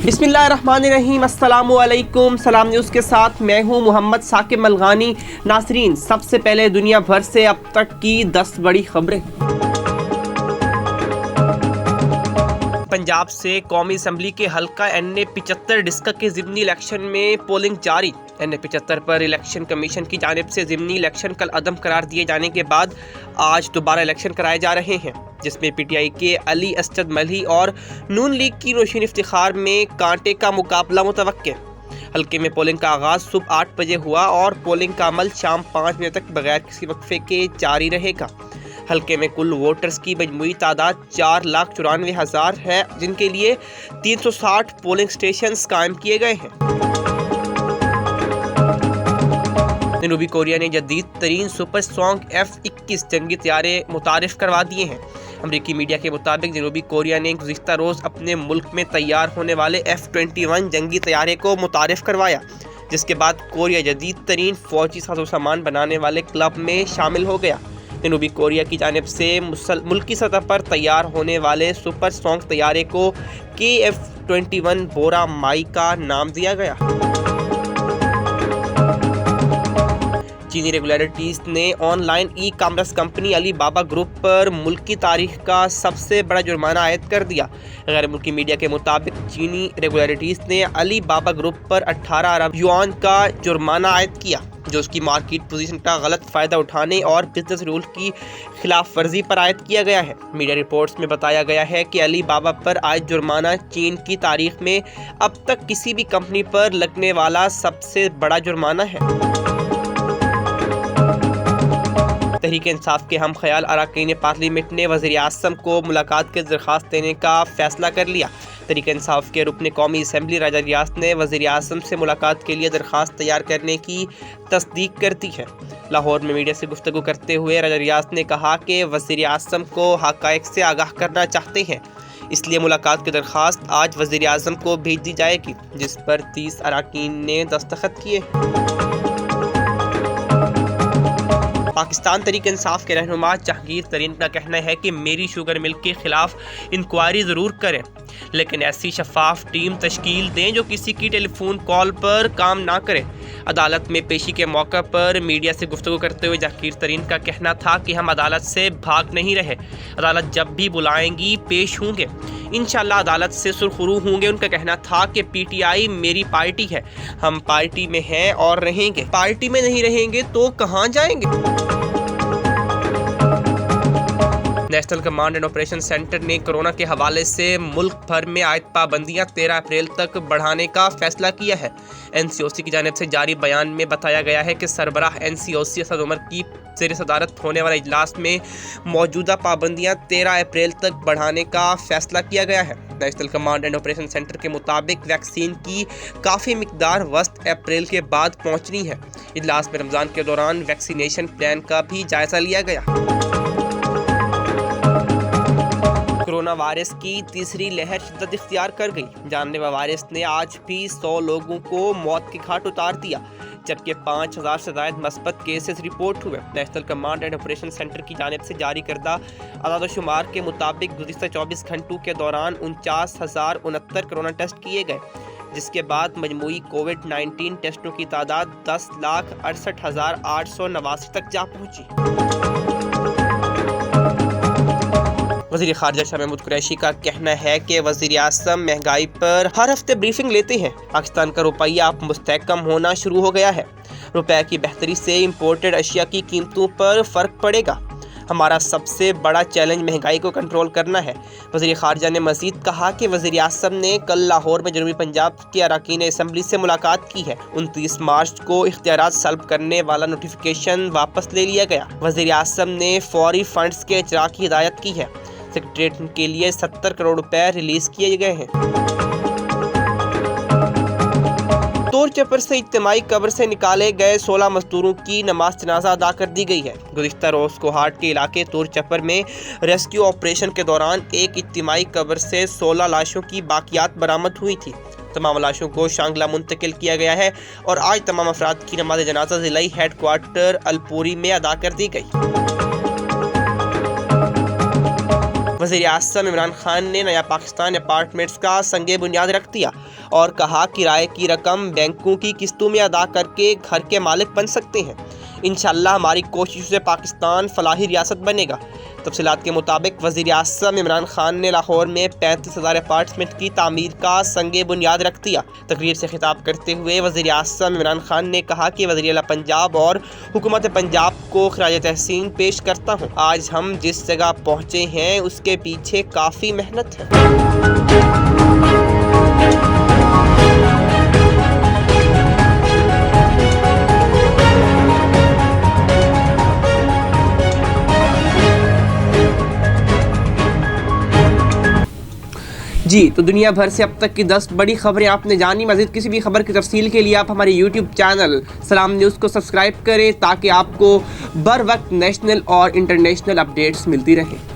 बिस्मिल्लाहिर्रहमानिर्रहीम, अस्सलामुअलैकुम। सलाम न्यूज़ के साथ मैं हूं मोहम्मद साकिब मलगानी। नासरीन, सबसे पहले दुनिया भर से अब तक की 10 बड़ी खबरें। पंजाब से कौमी असम्बली के हल्का NA 75 डिस्का के ज़िमनी इलेक्शन में पोलिंग जारी। NA 75 पर इलेक्शन कमीशन की जानिब से ज़िमनी इलेक्शन कल अदम करार दिए जाने के बाद आज दोबारा इलेक्शन कराए जा रहे हैं, जिसमें PTI के अली असद मलही और नून लीग की नौशीन इफ्तिखार में कांटे का मुकाबला मुतवक्के। हल्के में पोलिंग का आगाज़ सुबह 8 बजे हुआ और पोलिंग का अमल शाम 5 बजे तक बगैर किसी वक्फे के जारी रहेगा। हल्के में कुल वोटर्स की मजमूई तादाद 4,94,000 है, जिनके लिए 360 पोलिंग स्टेशंस कायम किए गए हैं। जनूबी कोरिया ने जदीद तरीन सुपरसोनिक F-21 जंगी तैयारे मुतारिफ करवा दिए हैं। अमरीकी मीडिया के मुताबिक जनूबी कोरिया ने गुज़िश्ता रोज़ अपने मुल्क में तैयार होने वाले F-21 जंगी तैयारे को मुतारिफ करवाया, जिसके बाद कोरिया जदीद तरीन फौजी साजो सामान बनाने वाले क्लब में शामिल हो गया। जनूबी कोरिया की जानिब से मुल्की सतह पर तैयार होने वाले सुपरसोनिक तैयारे को KF-21 बोरा माई का नाम दिया गया। चीनी रेगुलेटरीज ने ऑनलाइन ई-कॉमर्स कंपनी अली बाबा ग्रुप पर मुल्क की तारीख का सबसे बड़ा जुर्माना आयद कर दिया। गैर मुल्की मीडिया के मुताबिक चीनी रेगुलेटरीज ने अली बाबा ग्रुप पर 18 अरब युआन का जुर्माना आयद किया, जो उसकी मार्केट पोजीशन का गलत फ़ायदा उठाने और बिजनेस रूल की खिलाफ वर्जी पर आयद किया गया है। मीडिया रिपोर्ट्स में बताया गया है कि अली बाबा पर आयद जुर्माना चीन की तारीख में अब तक किसी भी कंपनी पर लगने वाला सबसे बड़ा जुर्माना है। तहरीक इंसाफ के हम ख्याल अरकान पार्लियामेंट ने वज़ीर आज़म को मुलाकात की दरख्वास्त देने का फैसला कर लिया। तहरीक इंसाफ के रुकन कौमी असम्बली राजा रियाज ने वज़ीर आज़म से मुलाकात के लिए दरख्वास्त तैयार करने की तस्दीक कर दी है। लाहौर में मीडिया से गुफ्तगू करते हुए राजा रियाज ने कहा कि वज़ीर आज़म को हक़ाइक़ से आगाह करना चाहते हैं, इसलिए मुलाकात की दरख्वास्त आज वज़ीर आज़म को भेज दी जाएगी, जिस पर 30 अरकान ने दस्तखत किए। पाकिस्तान तहरीक इंसाफ के रहनुमा जहांगीर तरीन का कहना है कि मेरी शुगर मिल के खिलाफ इंक्वायरी ज़रूर करें, लेकिन ऐसी शफाफ टीम तश्कील दें जो किसी की टेलीफोन कॉल पर काम ना करे। अदालत में पेशी के मौका पर मीडिया से गुफ्तगू करते हुए जहांगीर तरीन का कहना था कि हम अदालत से भाग नहीं रहे, अदालत जब भी बुलाएंगी पेश होंगे, इंशाल्लाह अदालत से सुरखरू होंगे। उनका कहना था कि PTI मेरी पार्टी है, हम पार्टी में हैं और रहेंगे, पार्टी में नहीं रहेंगे तो कहाँ जाएंगे। National command and operation centre ने कोरोना के हवाले से मुल्क भर में आयद पाबंदियां 13 अप्रैल तक बढ़ाने का फैसला किया है। NCOC की जानिब से जारी बयान में बताया गया है कि सरबराह NCOC असद उमर की ज़ेर सदारत होने वाले इजलास में मौजूदा पाबंदियां 13 अप्रैल तक बढ़ाने का फैसला किया गया है। National command and operation centre के मुताबिक वैक्सीन की काफ़ी मिकदार वस्त अप्रैल के बाद पहुँचनी है। इजलास में रमज़ान के दौरान वैक्सीनेशन प्लान का भी जायज़ा लिया गया। कोरोना वायरस की तीसरी लहर शिद्दत इख्तियार कर गई। जानलेवा वायरस ने आज भी 100 लोगों को मौत की घाट उतार दिया, जबकि 5,000 से ज़ायद मस्बत केसेस रिपोर्ट हुए। National command and operation centre की जानिब से जारी करदा आदाद-ओ-शुमार के मुताबिक गुज़िश्ता 24 घंटों के दौरान 49,069 कोरोना टेस्ट किए गए, जिसके बाद मजमूई कोविड-19 टेस्टों की तादाद 10,68,889 तक जा पहुँची। वज़ीर ख़ारिजा शाह महमूद कुरैशी का कहना है कि वज़ीर आज़म महंगाई पर हर हफ्ते ब्रीफिंग लेते हैं। पाकिस्तान का रुपया अब मुस्तहकम होना शुरू हो गया है। रुपये की बेहतरी से इम्पोर्टेड अशिया की कीमतों पर फ़र्क पड़ेगा। हमारा सबसे बड़ा चैलेंज महंगाई को कंट्रोल करना है। वज़ीर ख़ारिजा ने मज़ीद कहा कि वज़ीर आज़म ने कल लाहौर में जनूबी पंजाब के अरकान असम्बली से मुलाकात की है। 29 मार्च को इख्तियारात सल्ब करने वाला नोटिफिकेशन वापस ले लिया गया। वज़ीर आज़म ने फौरी फंड्स के इजरा की हिदायत की है। सेक्रेटरीट के लिए 70 करोड़ रुपए रिलीज किए गए हैं। तोर चपर से इज्तिमाई कब्र से निकाले गए 16 मजदूरों की नमाज जनाजा अदा कर दी गई है। गुज़िश्ता रोज़ कोहाट के इलाके तोर चपर में रेस्क्यू ऑपरेशन के दौरान एक इज्तिमाई कब्र से 16 लाशों की बाकियात बरामद हुई थी। तमाम लाशों को शांगला मुंतकिल किया गया है और आज तमाम अफराद की नमाज जनाजा ज़िलाई हेडक्वार्टर अलपुरी में अदा कर दी गई। वज़ीर आज़म इमरान खान ने नया पाकिस्तान अपार्टमेंट्स का संगे बुनियाद रख दिया और कहा किराए की रकम बैंकों की किस्तों में अदा करके घर के मालिक बन सकते हैं। इंशाअल्लाह हमारी कोशिशों से पाकिस्तान फलाही रियासत बनेगा। तफसीलात के मुताबिक वज़ीर आज़म इमरान खान ने लाहौर में 35,000 अपार्टमेंट की तामीर का संगे बुनियाद रख दिया। तकरीर से खिताब करते हुए वज़ीर आज़म इमरान खान ने कहा कि वज़ीर आला पंजाब और हुकूमत पंजाब को खिराज तहसीन पेश करता हूँ। आज हम जिस जगह पहुँचे हैं उसके पीछे काफ़ी मेहनत है। जी तो दुनिया भर से अब तक की 10 बड़ी खबरें आपने जानी। मज़ीद किसी भी खबर की तफसील के लिए आप हमारे YouTube चैनल सलाम न्यूज़ को सब्सक्राइब करें ताकि आपको बर वक्त नेशनल और इंटरनेशनल अपडेट्स मिलती रहें।